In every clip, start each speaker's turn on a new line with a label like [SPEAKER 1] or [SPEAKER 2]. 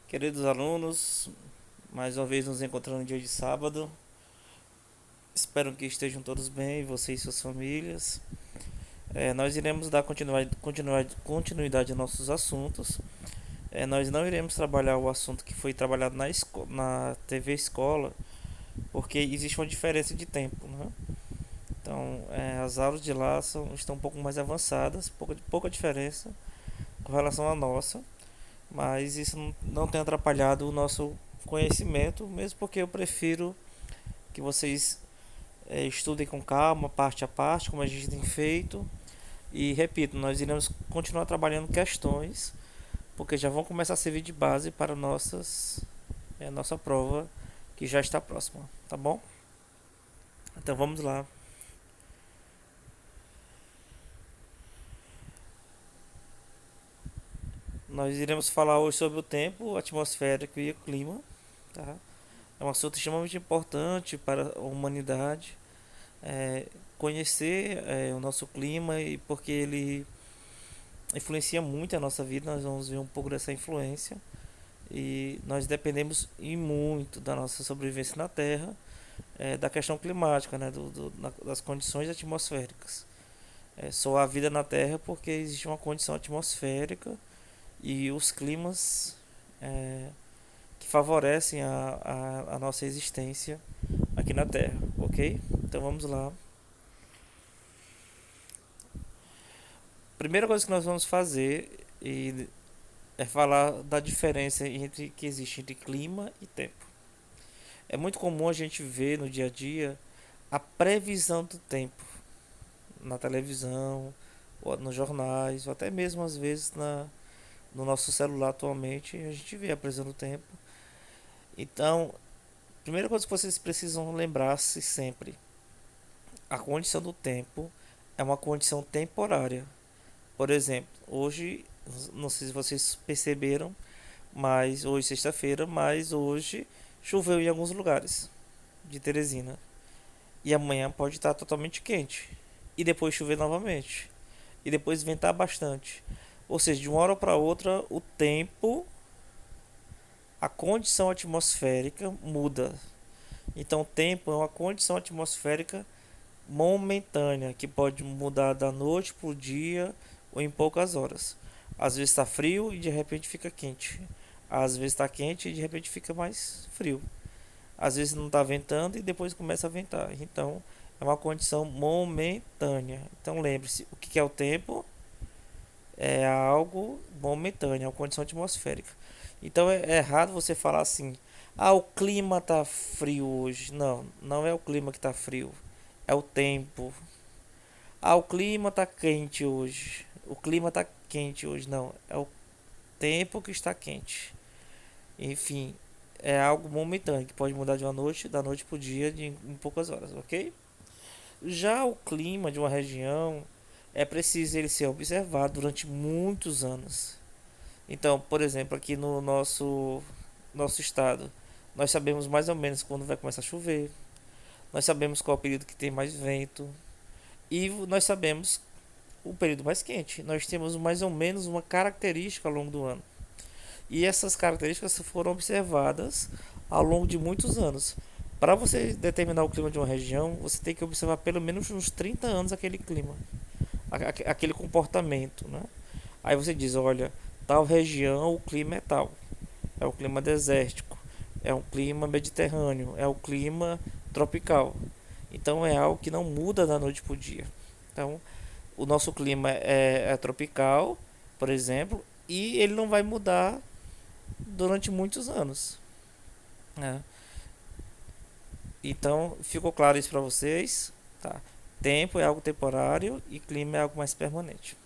[SPEAKER 1] Queridos alunos, mais uma vez nos encontrando no dia de sábado. Espero que estejam todos bem, você e suas famílias. Nós iremos dar continuidade aos nossos assuntos. Nós não iremos trabalhar o assunto que foi trabalhado na TV Escola, porque existe uma diferença de tempo, né? Então, as aulas de lá estão um pouco mais avançadas, pouca diferença com relação à nossa, mas isso não tem atrapalhado o nosso conhecimento, mesmo porque eu prefiro que vocês estudem com calma, parte a parte, como a gente tem feito. E repito, nós iremos continuar trabalhando questões, porque já vão começar a servir de base para nossa prova, que já está próxima, tá bom? Então vamos lá. Nós iremos falar hoje sobre o tempo, o atmosférico e o clima, tá? É um assunto extremamente importante para a humanidade. É, conhecer o nosso clima e porque ele influencia muito a nossa vida, nós vamos ver um pouco dessa influência e nós dependemos e muito da nossa sobrevivência na Terra, da questão climática, né, das condições atmosféricas. Só há vida na Terra porque existe uma condição atmosférica e os climas que favorecem a nossa existência aqui na Terra, ok? Então vamos lá. Primeira coisa que nós vamos fazer é falar da diferença que existe entre clima e tempo. É muito comum a gente ver no dia a dia a previsão do tempo na televisão, ou nos jornais, ou até mesmo às vezes no nosso celular atualmente a gente vê a previsão do tempo. Então, primeira coisa que vocês precisam lembrar-se sempre, a condição do tempo é uma condição temporária. Por exemplo, hoje, não sei se vocês perceberam, mas hoje sexta-feira, mas hoje choveu em alguns lugares de Teresina. E amanhã pode estar totalmente quente. E depois chover novamente. E depois ventar bastante. Ou seja, de uma hora para outra, o tempo, a condição atmosférica muda. Então, o tempo é uma condição atmosférica momentânea que pode mudar da noite para o dia ou em poucas horas. Às vezes está frio e de repente fica quente. Às vezes está quente e de repente fica mais frio. Às vezes não está ventando e depois começa a ventar. Então é uma condição momentânea. Então lembre-se, o que é o tempo? É algo momentâneo, é uma condição atmosférica. Então é errado você falar assim: ah, o clima está frio hoje. Não, não é o clima que está frio, é o tempo. Ah, o clima está quente hoje. O clima está quente hoje. Não, é o tempo que está quente. Enfim, é algo momentâneo que pode mudar de uma noite, da noite para o dia, em poucas horas, ok? Já o clima de uma região é preciso ele ser observado durante muitos anos. Então, por exemplo, aqui no nosso estado, nós sabemos mais ou menos quando vai começar a chover. Nós sabemos qual é o período que tem mais vento e nós sabemos o período mais quente. Nós temos mais ou menos uma característica ao longo do ano. E essas características foram observadas ao longo de muitos anos. Para você determinar o clima de uma região, você tem que observar pelo menos uns 30 anos aquele clima, aquele comportamento, né? Aí você diz, olha, tal região o clima é tal. É o clima desértico, é um clima mediterrâneo, é o clima tropical. Então é algo que não muda da noite para o dia. Então, o nosso clima é tropical, por exemplo, e ele não vai mudar durante muitos anos, né? Então, ficou claro isso para vocês, tá? Tempo é algo temporário e clima é algo mais permanente.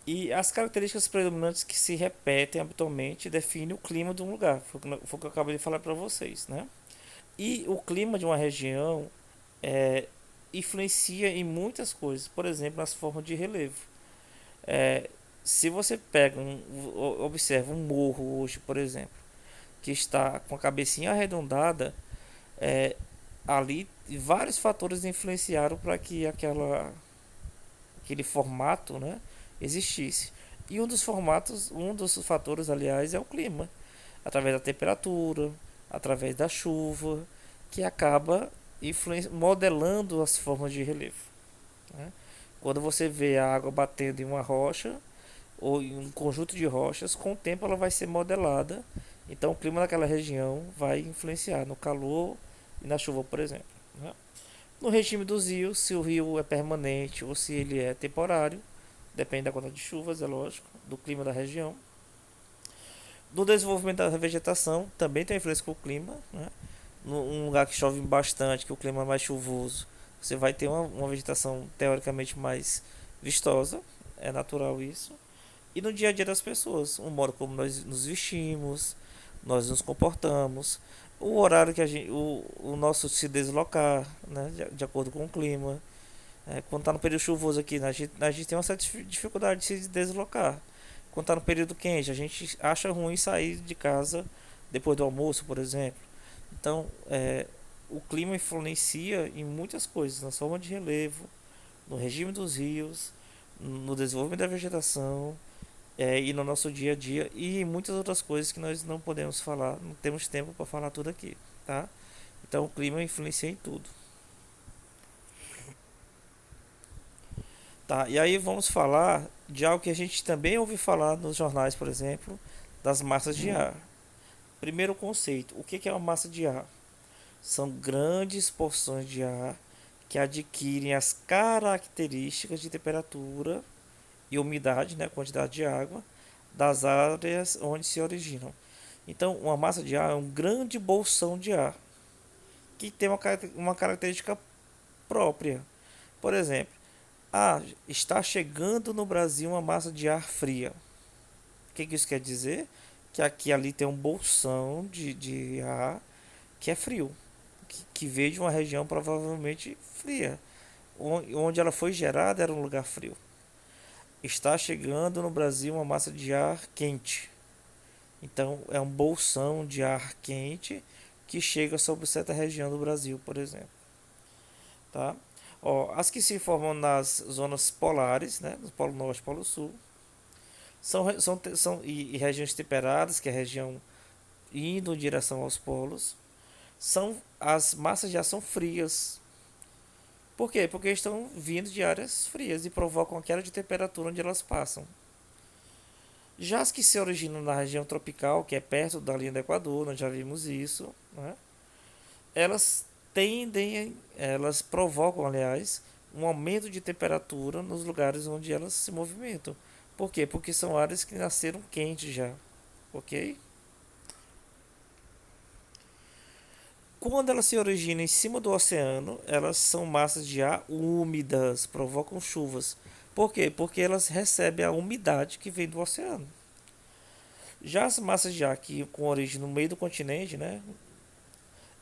[SPEAKER 1] E as características predominantes que se repetem habitualmente definem o clima de um lugar. Foi o que eu acabei de falar para vocês, né? E o clima de uma região é, influencia em muitas coisas, por exemplo, nas formas de relevo. É, se você observa um morro hoje, por exemplo, que está com a cabecinha arredondada, é, ali vários fatores influenciaram para que aquele formato, né, existisse. E um dos fatores, aliás, é o clima, através da temperatura, através da chuva, que acaba modelando as formas de relevo, né? Quando você vê a água batendo em uma rocha ou em um conjunto de rochas, com o tempo ela vai ser modelada. Então o clima daquela região vai influenciar no calor e na chuva, por exemplo, né? No regime dos rios, se o rio é permanente ou se ele é temporário, depende da quantidade de chuvas, é lógico, do clima da região. No desenvolvimento da vegetação, também tem influência com o clima, né? Num lugar que chove bastante, que o clima é mais chuvoso, você vai ter uma vegetação teoricamente mais vistosa, é natural isso. E no dia a dia das pessoas, o modo como nós nos vestimos, nós nos comportamos, o horário que o nosso se deslocar, né, de acordo com o clima. Quando está no período chuvoso aqui, né, a gente tem uma certa dificuldade de se deslocar. Quando está no período quente, a gente acha ruim sair de casa depois do almoço, por exemplo. Então, o clima influencia em muitas coisas, na forma de relevo, no regime dos rios, no desenvolvimento da vegetação, e no nosso dia a dia e em muitas outras coisas que nós não podemos falar, não temos tempo para falar tudo aqui, tá? Então, o clima influencia em tudo, tá? E aí vamos falar de algo que a gente também ouve falar nos jornais, por exemplo, das massas de ar. Primeiro conceito, o que é uma massa de ar? São grandes porções de ar que adquirem as características de temperatura e umidade, né, quantidade de água, das áreas onde se originam. Então, uma massa de ar é um grande bolsão de ar que tem uma característica própria. Por exemplo, está chegando no Brasil uma massa de ar fria. O que isso quer dizer? Que aqui ali tem um bolsão de ar que é frio, que veio de uma região provavelmente fria, onde ela foi gerada era um lugar frio. Está chegando no Brasil uma massa de ar quente. Então é um bolsão de ar quente que chega sobre certa região do Brasil, por exemplo, tá? Ó, as que se formam nas zonas polares, né, no Polo Norte e Polo Sul, e regiões temperadas, que é a região indo em direção aos polos, são as massas de ar são frias. Por quê? Porque estão vindo de áreas frias e provocam a queda de temperatura onde elas passam. Já as que se originam na região tropical, que é perto da linha do Equador, nós já vimos isso, né? Elas elas provocam, aliás, um aumento de temperatura nos lugares onde elas se movimentam. Por quê? Porque são áreas que nasceram quentes já, ok? Quando elas se originam em cima do oceano, elas são massas de ar úmidas, provocam chuvas. Por quê? Porque elas recebem a umidade que vem do oceano. Já as massas de ar que com origem no meio do continente, né,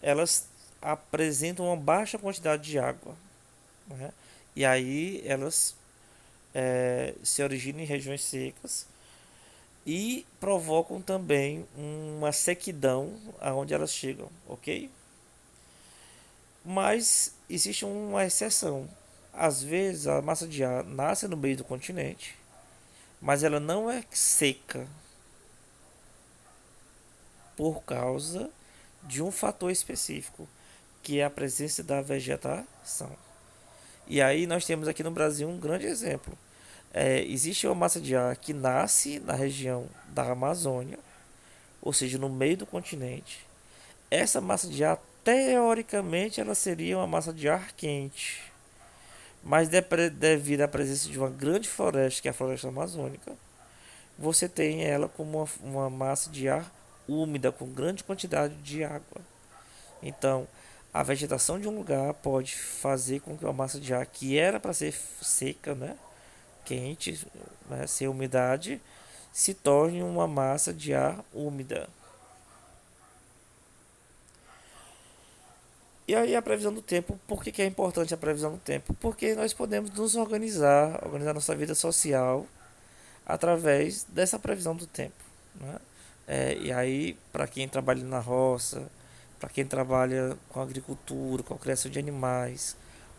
[SPEAKER 1] elas apresentam uma baixa quantidade de água, né? E aí elas se originam em regiões secas e provocam também uma sequidão aonde elas chegam, ok? Mas existe uma exceção. Às vezes a massa de ar nasce no meio do continente, mas ela não é seca por causa de um fator específico, que é a presença da vegetação. E aí nós temos aqui no Brasil um grande exemplo. Existe uma massa de ar que nasce na região da Amazônia, ou seja, no meio do continente. Essa massa de ar, teoricamente, ela seria uma massa de ar quente. Mas devido à presença de uma grande floresta, que é a floresta amazônica, você tem ela como uma massa de ar úmida, com grande quantidade de água. Então, a vegetação de um lugar pode fazer com que uma massa de ar que era para ser seca, né, quente, né, sem umidade, se torne uma massa de ar úmida. E aí a previsão do tempo, por que é importante a previsão do tempo? Porque nós podemos nos organizar nossa vida social através dessa previsão do tempo, né? E aí, para quem trabalha na roça, para quem trabalha com agricultura, com a criação de animais,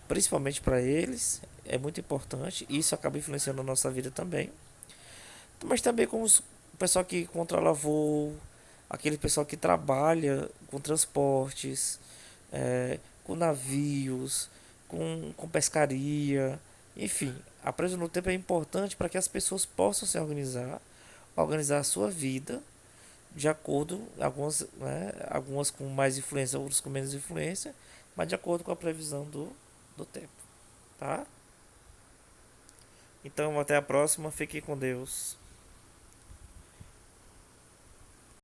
[SPEAKER 1] principalmente para eles, é muito importante. E isso acaba influenciando a nossa vida também. mas também com o pessoal que controla voo, aquele pessoal que trabalha com transportes, com navios, com pescaria, enfim, a previsão do tempo é importante para que as pessoas possam se organizar, organizar a sua vida de acordo, algumas com mais influência, outras com menos influência, mas de acordo com a previsão do tempo, tá? Então até a próxima, fique com Deus.